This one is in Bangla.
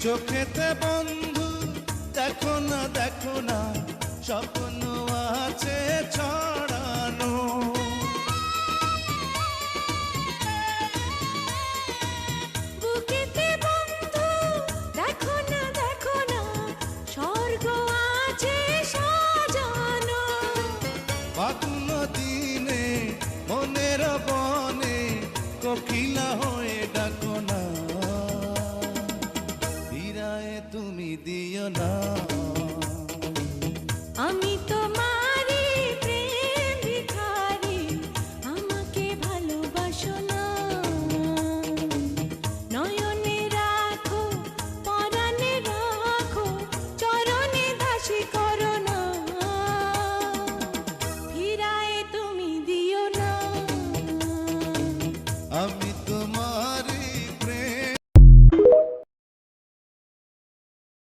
চোখেতে বন্ধু দেখো না স্বপ্ন আছে ছড়ানো। বুকেতে বন্ধু দেখো না স্বর্গ আছে সাজানো। ফাগুন দিনে মনের বনে কোকিলা হয়ে ডাকো না, ফিরায়ে তুমি দিও না।